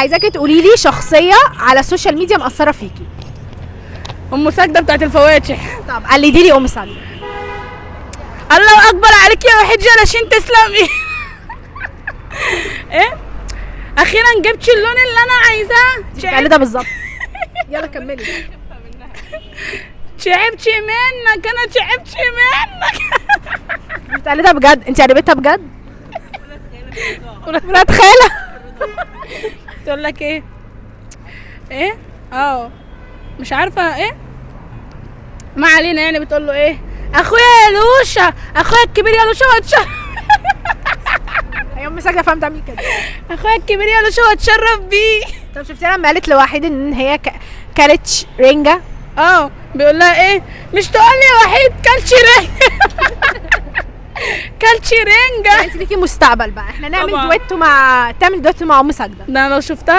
عايزاكي تقولي لي شخصيه على السوشيال ميديا مأثره فيكي. ام ساجده بتاعت الفواتح. طب قلدي لي ام ساجده. الله اكبر عليك يا وحيد جلاشين تسلمي. ايه اخيرا جبتش اللون اللي انا عايزاه. قلدها بالظبط. يلا كملي. تعبتش منك انا تعبتش منك. بتقلدها بجد؟ انت قلبتها بجد؟ ولاد خاله. تقول لك ايه مش عارفه ايه، ما علينا يعني. بتقول له ايه اخويا يا لوشا، اخويا الكبير يا لوشا واتشرف. هي ام ساجده فاهم تعمل كده. اخويا الكبير يا لوشا واتشرف بيه. طب شفتي لما قالت لوحيد ان هي كلت رنجه؟ بيقول لها ايه مش تقول لي يا وحيد كلتش رنجه. كلتش رنجه. انت ليكي مستقبل بقى، احنا نعمل طبعا. تعمل دويتو مع ام ساجده. ده انا لو شفتها